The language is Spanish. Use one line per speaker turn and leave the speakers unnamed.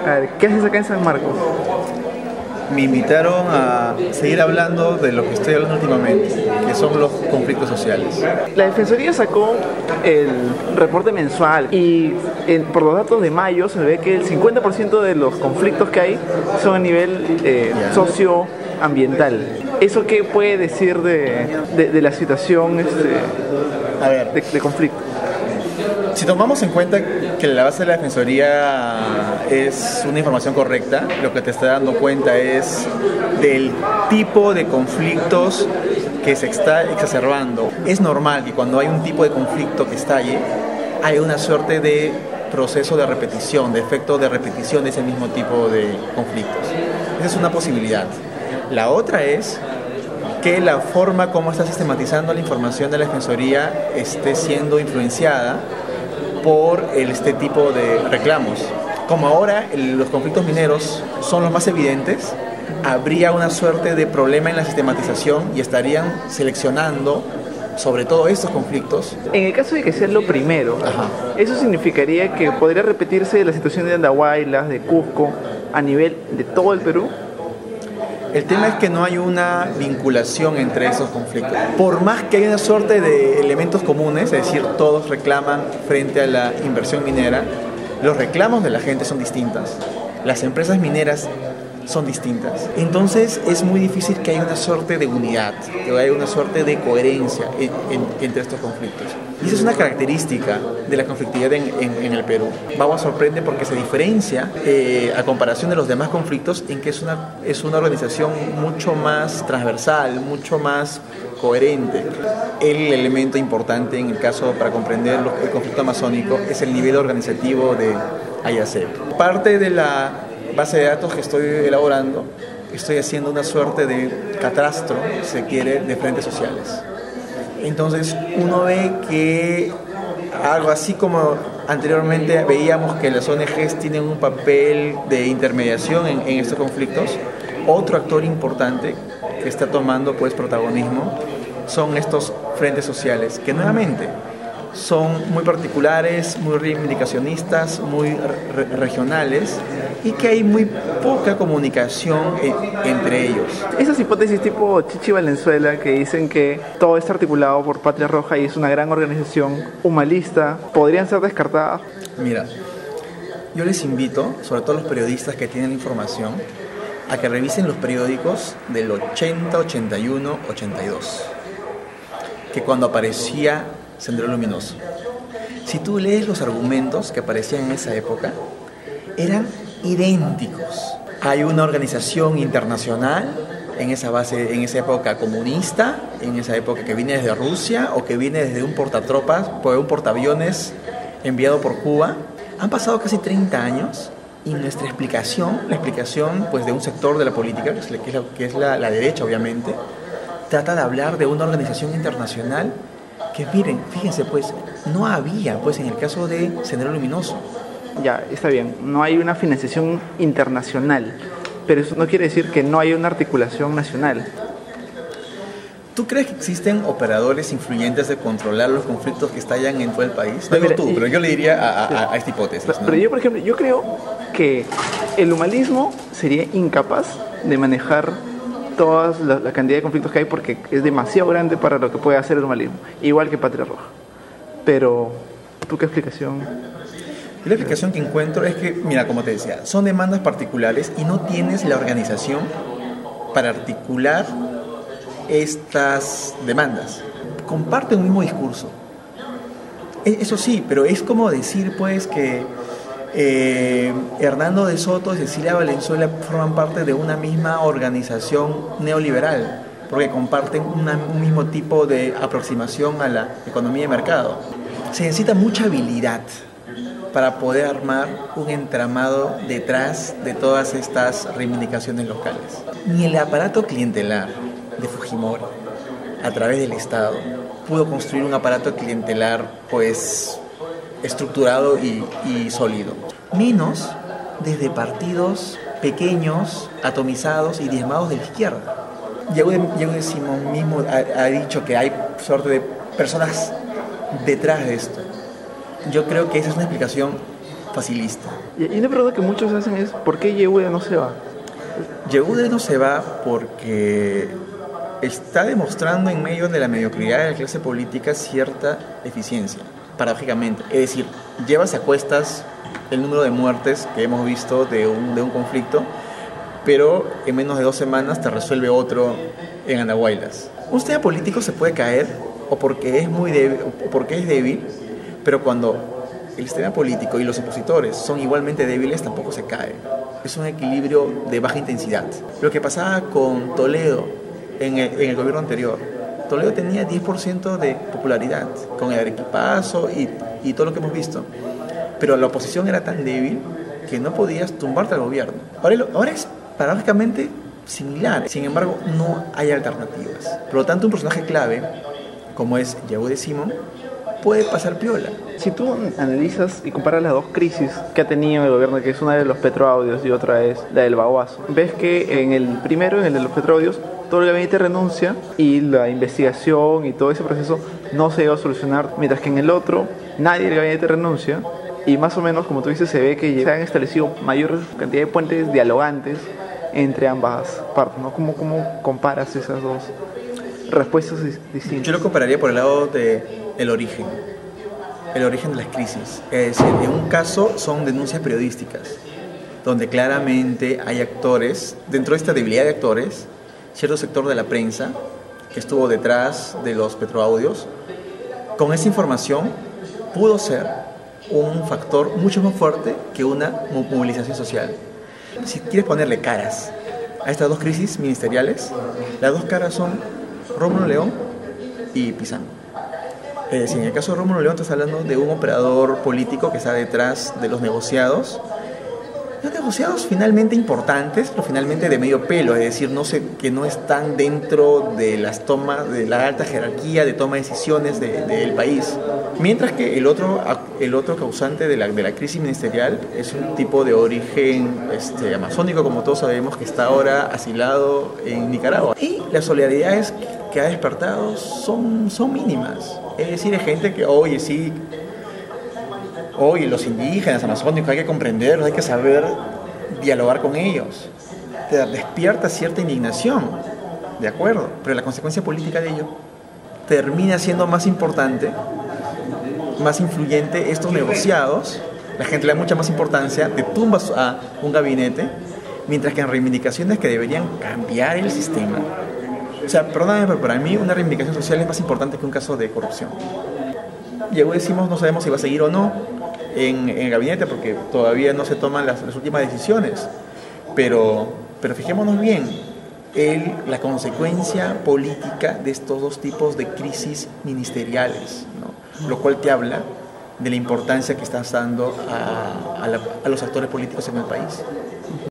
A ver, ¿qué haces acá en San Marcos?
Me invitaron a seguir hablando de lo que estoy hablando últimamente, que son los conflictos sociales.
La Defensoría sacó el reporte mensual y por los datos de mayo se ve que el 50% de los conflictos que hay son a nivel socioambiental. ¿Eso qué puede decir de la situación
A ver,
de conflicto?
si tomamos en cuenta que la base de la Defensoría es una información correcta, lo que te está dando cuenta es del tipo de conflictos que se está exacerbando. Es normal que cuando hay un tipo de conflicto que estalle, hay una suerte de proceso de repetición, de efecto de repetición de ese mismo tipo de conflictos. Esa es una posibilidad. La otra es que la forma como está sistematizando la información de la Defensoría esté siendo influenciada por este tipo de reclamos. Como ahora los conflictos mineros son los más evidentes, habría una suerte de problema en la sistematización y estarían seleccionando sobre todo estos conflictos.
En el caso de que sea lo primero, ¿eso significaría que podría repetirse la situación de Andahuaylas, de Cusco, a nivel de todo el Perú?
El tema es que no hay una vinculación entre esos conflictos. Por más que haya una suerte de elementos comunes, es decir, todos reclaman frente a la inversión minera, los reclamos de la gente son distintas, las empresas mineras son distintas. Entonces es muy difícil que haya una suerte de unidad, que haya una suerte de coherencia entre estos conflictos. Y esa es una característica de la conflictividad en el Perú. Bagua sorprende porque se diferencia a comparación de los demás conflictos en que es una organización mucho más transversal, mucho más coherente. El elemento importante en el caso para comprender el conflicto amazónico es el nivel organizativo de AYACEP. Parte de la base de datos que estoy elaborando, estoy haciendo una suerte de catastro, si se quiere, de frentes sociales. Entonces uno ve que algo así como anteriormente veíamos que las ONGs tienen un papel de intermediación en estos conflictos, otro actor importante que está tomando pues protagonismo son estos frentes sociales, que nuevamente son muy particulares, muy reivindicacionistas, muy regionales y que hay muy poca comunicación entre ellos.
Esas hipótesis tipo Chichi Valenzuela que dicen que todo está articulado por Patria Roja y es una gran organización humanista, ¿podrían ser descartadas?
Mira, yo les invito, sobre todo a los periodistas que tienen la información, a que revisen los periódicos del 80, 81, 82, que cuando aparecía Sendero Luminoso. Si tú lees los argumentos que aparecían en esa época, eran idénticos. Hay una organización internacional en esa base, en esa época comunista, en esa época que viene desde Rusia o que viene desde un portatropas, un portaaviones enviado por Cuba. Han pasado casi 30 años y nuestra explicación, la explicación pues, de un sector de la política, que es la derecha obviamente, trata de hablar de una organización internacional que miren, fíjense pues, no había pues en el caso de Sendero Luminoso.
Ya, está bien, no hay una financiación internacional, pero eso no quiere decir que no haya una articulación nacional.
¿Tú crees que existen operadores influyentes de controlar los conflictos que estallan en todo el país? No digo tú, pero yo le diría a esta hipótesis, ¿no?
Pero yo, por ejemplo, yo creo que el humanismo sería incapaz de manejar toda la cantidad de conflictos que hay porque es demasiado grande para lo que puede hacer el humanismo, igual que Patria Roja. Pero, ¿tú qué explicación?
La explicación que encuentro es que, mira, como te decía, son demandas particulares y no tienes la organización para articular estas demandas. Comparten un mismo discurso. Eso sí, pero es como decir, pues, que Hernando de Soto y Cecilia Valenzuela forman parte de una misma organización neoliberal, porque comparten un mismo tipo de aproximación a la economía de mercado. Se necesita mucha habilidad para poder armar un entramado detrás de todas estas reivindicaciones locales. Ni el aparato clientelar de Fujimori, a través del Estado, pudo construir un aparato clientelar, pues, estructurado y sólido. Menos desde partidos pequeños, atomizados y diezmados de la izquierda. Diego Simón mismo ha dicho que hay suerte de personas detrás de esto. Yo creo que esa es una explicación facilista.
Y una pregunta que muchos hacen es, ¿por qué Yehuda no se va?
Yehuda no se va porque está demostrando en medio de la mediocridad de la clase política cierta eficiencia, paradójicamente. Es decir, llevas a cuestas el número de muertes que hemos visto de un conflicto, pero en menos de 2 semanas te resuelve otro en Andahuaylas. Un sistema político se puede caer o porque es muy débil, o porque es débil, pero cuando el sistema político y los opositores son igualmente débiles, tampoco se cae. Es un equilibrio de baja intensidad. Lo que pasaba con Toledo en el gobierno anterior. Toledo tenía 10% de popularidad con el arequipazo y todo lo que hemos visto. Pero la oposición era tan débil que no podías tumbarte al gobierno. Ahora es paradójicamente similar. Sin embargo, no hay alternativas. Por lo tanto, un personaje clave, como es Yehuda Simón, puede pasar piola.
Si tú analizas y comparas las dos crisis que ha tenido el gobierno, que es una de los petroaudios y otra es la del Baguazo, ves que en el primero, en el de los petroaudios, todo el gabinete renuncia y la investigación y todo ese proceso no se iba a solucionar, mientras que en el otro nadie del gabinete renuncia y más o menos, como tú dices, se ve que se han establecido mayor cantidad de puentes dialogantes entre ambas partes, ¿no? ¿Cómo comparas esas dos respuestas distintas?
Yo lo compararía por el lado del origen. El origen de las crisis. Es decir, en un caso son denuncias periodísticas, donde claramente hay actores, dentro de esta debilidad de actores, cierto sector de la prensa que estuvo detrás de los petroaudios, con esa información pudo ser un factor mucho más fuerte que una movilización social. Si quieres ponerle caras a estas dos crisis ministeriales, las dos caras son Rómulo León y Pizarro. Es decir, en el caso de Rómulo León estás hablando de un operador político que está detrás de los negociados. Los negociados finalmente importantes, pero finalmente de medio pelo, es decir, que no están dentro de las tomas, de la alta jerarquía de toma de decisiones del país. Mientras que el otro causante de la crisis ministerial es un tipo de origen amazónico, como todos sabemos, que está ahora asilado en Nicaragua. Y las solidaridades que ha despertado son mínimas. Es decir, hay gente que, oye, sí, oye, los indígenas amazónicos hay que comprenderlos, hay que saber dialogar con ellos. Te despierta cierta indignación, de acuerdo, pero la consecuencia política de ello termina siendo más importante, más influyente estos negociados. La gente le da mucha más importancia, te tumbas a un gabinete, mientras que en reivindicaciones que deberían cambiar el sistema. O sea, perdóname, pero para mí una reivindicación social es más importante que un caso de corrupción. Llegó, decimos, no sabemos si va a seguir o no en el gabinete porque todavía no se toman las últimas decisiones. Pero fijémonos bien, la consecuencia política de estos dos tipos de crisis ministeriales, ¿no? Lo cual te habla de la importancia que estás dando a los actores políticos en el país.